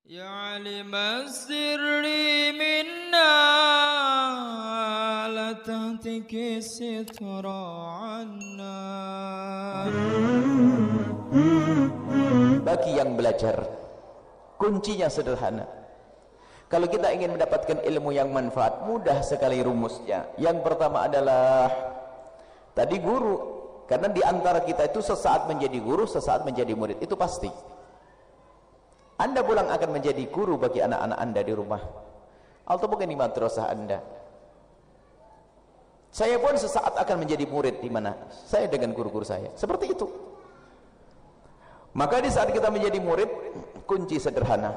يا علم السر منا لا تهتك الستر عنا. Bagi yang belajar, kuncinya sederhana. Kalau kita ingin mendapatkan ilmu yang manfaat, mudah sekali rumusnya. Yang pertama adalah tadi guru, karena di antara kita itu sesaat menjadi guru, sesaat menjadi murid, itu pasti. Anda pulang akan menjadi guru bagi anak-anak Anda di rumah, atau mungkin di madrasah Anda. Saya pun sesaat akan menjadi murid di mana saya dengan guru-guru saya, seperti itu. Maka di saat kita menjadi murid, kunci sederhana.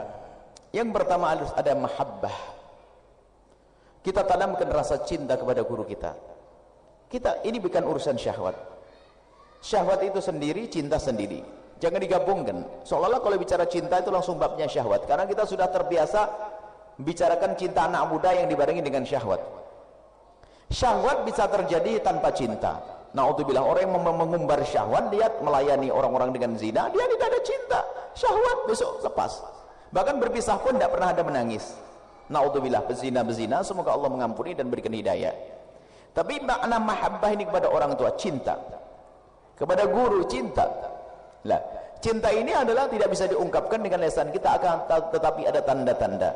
Yang pertama harus ada mahabbah. Kita tanamkan rasa cinta kepada guru kita. Ini bukan urusan syahwat. Syahwat itu sendiri, cinta sendiri. Jangan digabungkan. Seolah-olah kalau bicara cinta itu langsung babnya syahwat. Karena kita sudah terbiasa bicarakan cinta anak muda yang dibarengi dengan syahwat. Syahwat bisa terjadi tanpa cinta. Na'udzubillah, orang yang mengumbar syahwat, dia melayani orang-orang dengan zina, dia tidak ada cinta. Syahwat besok lepas. Bahkan berpisah pun tidak pernah ada menangis. Na'udzubillah, bezina, semoga Allah mengampuni dan berikan hidayah. Tapi makna mahabbah ini kepada orang tua, cinta. Kepada guru, cinta. Lah, cinta ini adalah tidak bisa diungkapkan dengan lisan kita, akan tetapi ada tanda-tanda.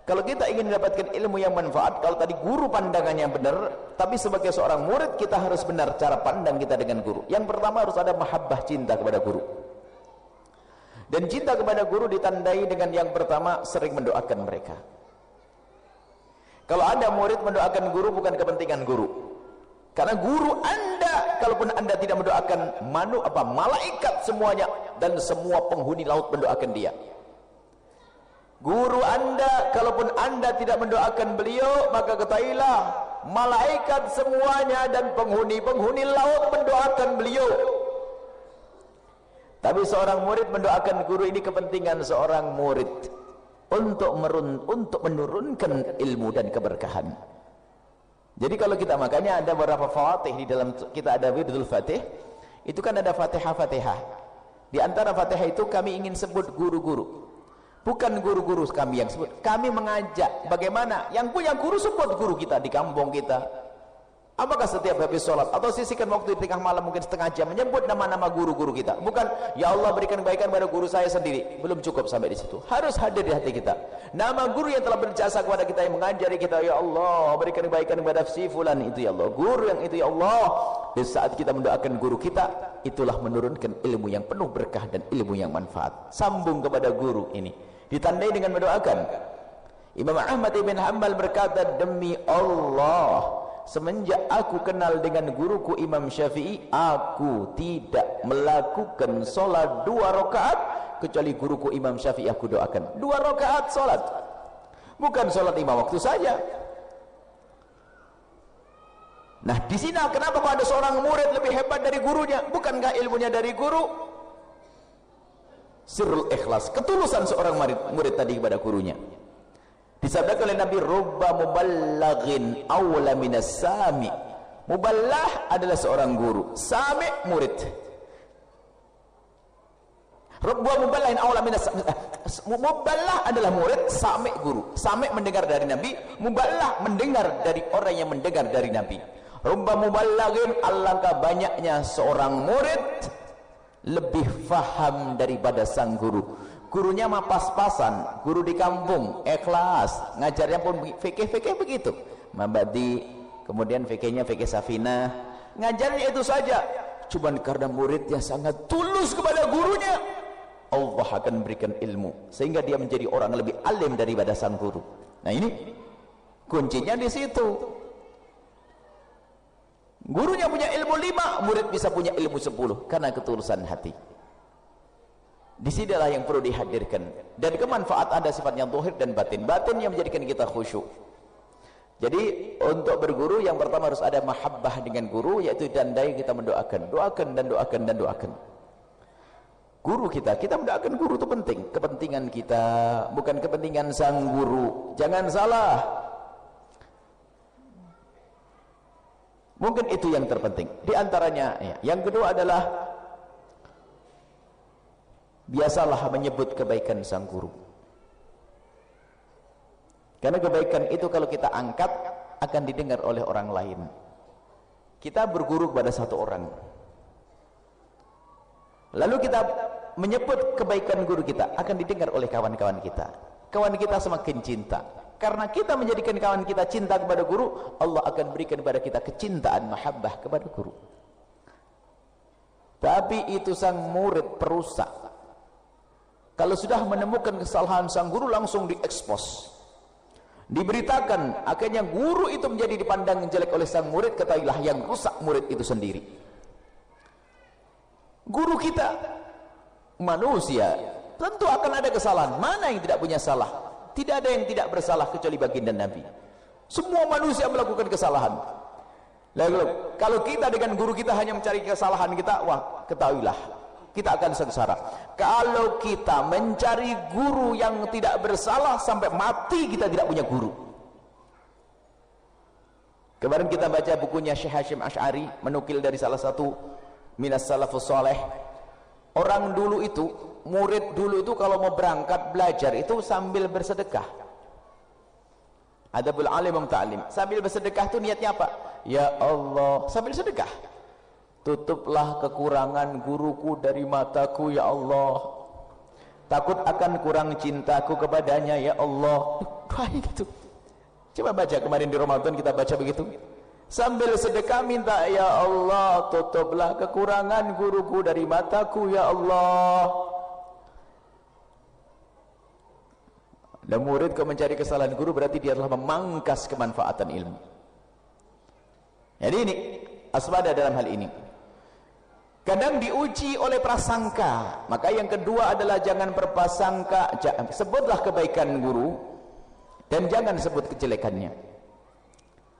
Kalau kita ingin mendapatkan ilmu yang manfaat, kalau tadi guru pandangannya benar, tapi sebagai seorang murid kita harus benar cara pandang kita dengan guru. Yang pertama harus ada mahabbah, cinta kepada guru. Dan cinta kepada guru ditandai dengan yang pertama, sering mendoakan mereka. Kalau ada murid mendoakan guru bukan kepentingan guru. Karena guru Anda, kalaupun Anda tidak mendoakan malaikat semuanya dan semua penghuni laut mendoakan dia. Guru Anda, kalaupun Anda tidak mendoakan beliau, maka ketahuilah malaikat semuanya dan penghuni laut mendoakan beliau. Tapi seorang murid mendoakan guru, ini kepentingan seorang murid untuk menurunkan ilmu dan keberkahan. Jadi kalau kita, makanya ada beberapa fatih di dalam kita, ada wirdul fatih, itu kan ada fatihah. Di antara fatihah itu kami ingin sebut guru-guru. Bukan guru-guru kami yang sebut, kami mengajak bagaimana yang punya guru sebut guru kita di kampung kita. Apakah setiap habis sholat atau sisihkan waktu di tengah malam mungkin setengah jam menyebut nama-nama guru-guru kita. Bukan, ya Allah berikan kebaikan pada guru saya sendiri. Belum cukup sampai di situ. Harus hadir di hati kita. Nama guru yang telah berjasa kepada kita, yang mengajari kita, ya Allah berikan kebaikan kepada si fulan itu, ya Allah. Guru yang itu, ya Allah. Di saat kita mendoakan guru kita, itulah menurunkan ilmu yang penuh berkah dan ilmu yang manfaat. Sambung kepada guru ini ditandai dengan mendoakan. Imam Ahmad ibn Hanbal berkata, demi Allah, semenjak aku kenal dengan guruku Imam Syafi'i, aku tidak melakukan solat 2 rakaat kecuali guruku Imam Syafi'i aku doakan 2 rakaat solat, bukan solat 5 waktu saja. Nah di sini kenapa kok ada seorang murid lebih hebat dari gurunya? Bukankah ilmunya dari guru? Sirrul ikhlas, ketulusan seorang murid tadi kepada gurunya. Disabdakan oleh Nabi, rubba muballaghin awla minas sami. Muballah adalah seorang guru, sami murid. Rubba muballahin awla minas sami. Muballah adalah murid, sami guru. Sami mendengar dari Nabi, muballah mendengar dari orang yang mendengar dari Nabi. Rubba muballaghin, alangkah banyaknya seorang murid lebih faham daripada sang guru. Gurunya mah pas-pasan, guru di kampung ikhlas, ngajarnya pun fikih begitu, mabadi, kemudian fikihnya fikih safinah, ngajarnya itu saja. Cuman karena muridnya sangat tulus kepada gurunya, Allah akan berikan ilmu sehingga dia menjadi orang lebih alim daripada sang guru. Nah ini kuncinya di situ. Gurunya punya ilmu 5, murid bisa punya ilmu 10 karena ketulusan hati. Di sinilah yang perlu dihadirkan. Dan kemanfaat ada sifatnya zahir dan batin. Batin yang menjadikan kita khusyuk. Jadi untuk berguru yang pertama harus ada mahabbah dengan guru, yaitu ditandai kita mendoakan, doakan. Guru kita mendoakan guru itu penting. Kepentingan kita, bukan kepentingan sang guru. Jangan salah. Mungkin itu yang terpenting. Di antaranya, yang kedua adalah biasalah menyebut kebaikan sang guru. Karena kebaikan itu kalau kita angkat akan didengar oleh orang lain. Kita berguru kepada satu orang, lalu kita menyebut kebaikan guru kita, akan didengar oleh kawan-kawan kita. Kawan kita semakin cinta. Karena kita menjadikan kawan kita cinta kepada guru, Allah akan berikan kepada kita kecintaan, mahabbah kepada guru. Tapi itu sang murid perusak. Kalau sudah menemukan kesalahan sang guru, langsung diekspos, diberitakan, akhirnya guru itu menjadi dipandang jelek oleh sang murid. Ketahuilah yang rusak murid itu sendiri. Guru kita manusia, tentu akan ada kesalahan. Mana yang tidak punya salah? Tidak ada yang tidak bersalah kecuali baginda Nabi. Semua manusia melakukan kesalahan. Lalu kalau kita dengan guru kita hanya mencari kesalahan kita, wah, ketahuilah kita akan sengsara. Kalau kita mencari guru yang tidak bersalah sampai mati, kita tidak punya guru. Kemarin kita baca bukunya Syekh Hashim Asy'ari, menukil dari salah satu minas salafus saleh. Orang dulu itu, murid dulu itu kalau mau berangkat belajar itu sambil bersedekah. Adabul alim wa ta'lim. Sambil bersedekah itu niatnya apa? Ya Allah, sambil sedekah. Tutuplah kekurangan guruku dari mataku ya Allah. Takut akan kurang cintaku kepadanya ya Allah. Baik gitu. Coba baca kemarin di Ramadan kita baca begitu. Sambil sedekah minta ya Allah, tutuplah kekurangan guruku dari mataku ya Allah. Dan murid kalau mencari kesalahan guru berarti dia telah memangkas kemanfaatan ilmu. Jadi ini asbada dalam hal ini. Kadang diuji oleh prasangka. Maka yang kedua adalah jangan berprasangka. Sebutlah kebaikan guru dan jangan sebut kejelekannya.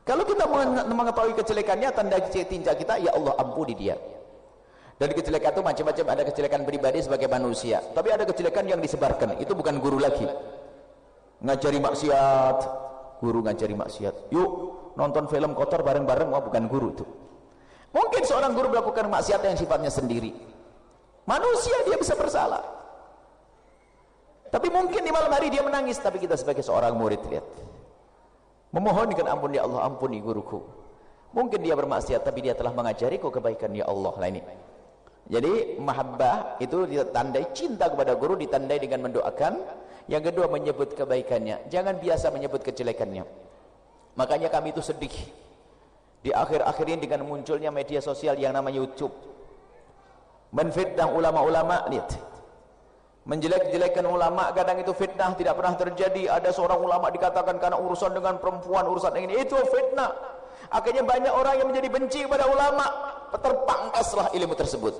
Kalau kita mengetahui kejelekannya, tanda tinja kita, ya Allah ampuni dia. Dan kejelekan itu macam-macam. Ada kejelekan pribadi sebagai manusia, tapi ada kejelekan yang disebarkan. Itu bukan guru lagi. Ngajari maksiat, guru ngajari maksiat. Yuk nonton film kotor bareng-bareng, wah bukan guru itu. Mungkin seorang guru melakukan maksiat yang sifatnya sendiri. Manusia, dia bisa bersalah. Tapi mungkin di malam hari dia menangis, tapi kita sebagai seorang murid lihat, memohonkan ampun, ya Allah ampuni guruku. Mungkin dia bermaksiat tapi dia telah mengajariku kebaikan, ya Allah. Lah ini. Jadi mahabbah itu ditandai, cinta kepada guru ditandai dengan mendoakan. Yang kedua menyebut kebaikannya, jangan biasa menyebut kejelekannya. Makanya kami itu sedih di akhir-akhir ini dengan munculnya media sosial yang namanya YouTube. Menfitnah ulama-ulama, lihat. Menjelek-jelekan ulama, kadang itu fitnah, tidak pernah terjadi. Ada seorang ulama dikatakan karena urusan dengan perempuan, urusan ini, itu fitnah. Akhirnya banyak orang yang menjadi benci kepada ulama, terpangkaslah ilmu tersebut.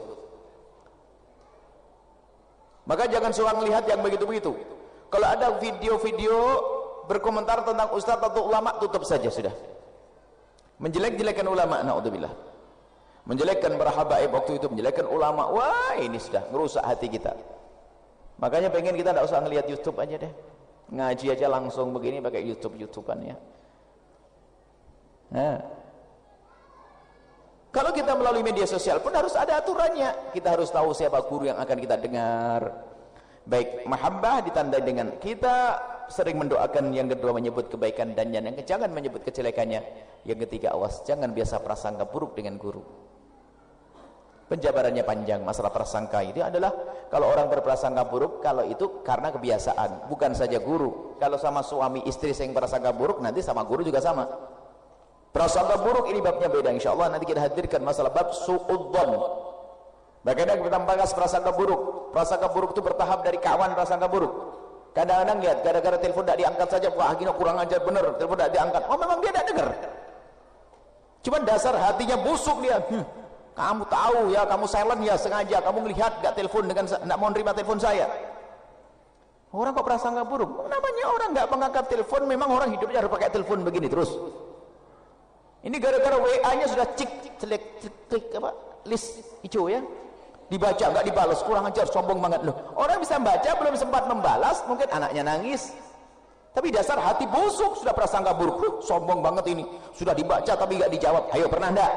Maka jangan suka melihat yang begitu-begitu. Kalau ada video-video berkomentar tentang ustaz atau ulama, tutup saja sudah. Menjelek-jelekan ulama, naudzubillah. Menjelekkan para habaib waktu itu, menjelekkan ulama, wah ini sudah ngerusak hati kita. Makanya pengen kita tidak usah ngelihat YouTube aja deh. Ngaji aja langsung begini pakai YouTube-YouTubean ya. Nah. Kalau kita melalui media sosial pun harus ada aturannya. Kita harus tahu siapa guru yang akan kita dengar. Baik, mahabbah ditandai dengan kita sering mendoakan, yang kedua menyebut kebaikan dan yang jangan menyebut kejelekannya. Yang ketiga, awas jangan biasa prasangka buruk dengan guru. Penjabarannya panjang. Masalah prasangka itu adalah kalau orang berprasangka buruk, kalau itu karena kebiasaan, bukan saja guru. Kalau sama suami istri yang prasangka buruk, nanti sama guru juga sama. Prasangka buruk ini babnya beda, insyaallah nanti kita hadirkan masalah bab su'udzon. Bagaimana kita membahas prasangka buruk. Prasangka buruk itu bertahap dari kawan prasangka buruk. Kadang-kadang lihat, gara-gara telepon tidak diangkat saja, wah gini kurang ajar bener, telepon tidak diangkat. Oh memang dia tidak dengar. Cuma dasar hatinya busuk dia. Kamu tahu ya, kamu silent ya sengaja, kamu melihat gak telepon dengan tidak mau nerima telepon saya. Orang kok prasangka buruk? Namanya orang gak mengangkat telepon, memang orang hidupnya harus pakai telepon begini terus. Ini gara-gara WA-nya sudah klik apa? List hijau ya. Dibaca nggak dibalas, kurang ajar, sombong banget loh. Orang bisa baca belum sempat membalas, mungkin anaknya nangis. Tapi dasar hati busuk, sudah prasangka buruk. Sombong banget ini. Sudah dibaca tapi nggak dijawab. Ayo pernah enggak?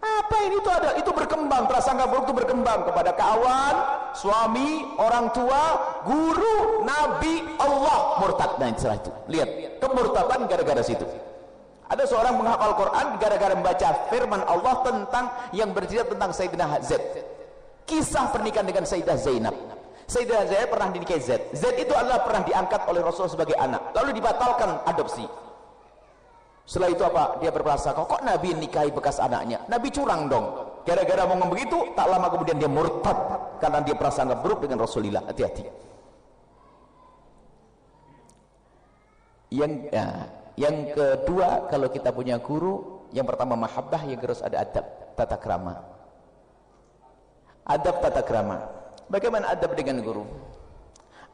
Apa ini? Itu ada, itu berkembang, prasangka buruk itu berkembang kepada kawan, suami, orang tua, guru, nabi, Allah, murtad. Nah, setelah itu lihat kemurtadan gara-gara situ. Ada seorang menghafal Quran gara-gara membaca firman Allah tentang yang bercerita tentang Sayyidina Z. Kisah pernikahan dengan Sayyidah Zainab. Sayyidah Zainab pernah dinikahi Z. Z itu adalah pernah diangkat oleh Rasul sebagai anak, lalu dibatalkan adopsi. Setelah itu apa? Dia berprasangka, kok Nabi nikahi bekas anaknya? Nabi curang dong. Gara-gara mau ngomong begitu, tak lama kemudian dia murtad karena dia prasangka buruk dengan Rasulullah. Hati-hati. Yang kedua, kalau kita punya guru, yang pertama mahabbah, yang harus ada adab, tata krama. Adab tata krama. Bagaimana adab dengan guru?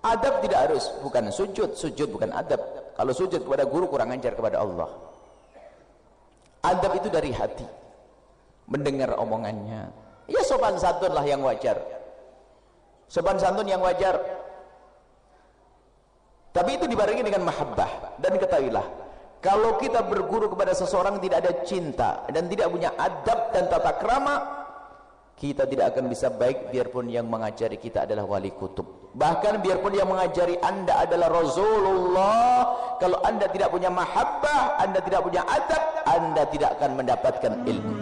Adab tidak harus, bukan sujud, sujud bukan adab. Kalau sujud kepada guru kurang ajar kepada Allah. Adab itu dari hati, mendengar omongannya. Ya sopan santun lah yang wajar, sopan santun yang wajar. Tapi itu dibarengi dengan mahabbah. Dan ketahuilah, kalau kita berguru kepada seseorang tidak ada cinta dan tidak punya adab dan tata krama, kita tidak akan bisa baik biarpun yang mengajari kita adalah wali kutub. Bahkan biarpun yang mengajari anda adalah Rasulullah, kalau anda tidak punya mahabbah, anda tidak punya adab, anda tidak akan mendapatkan ilmu.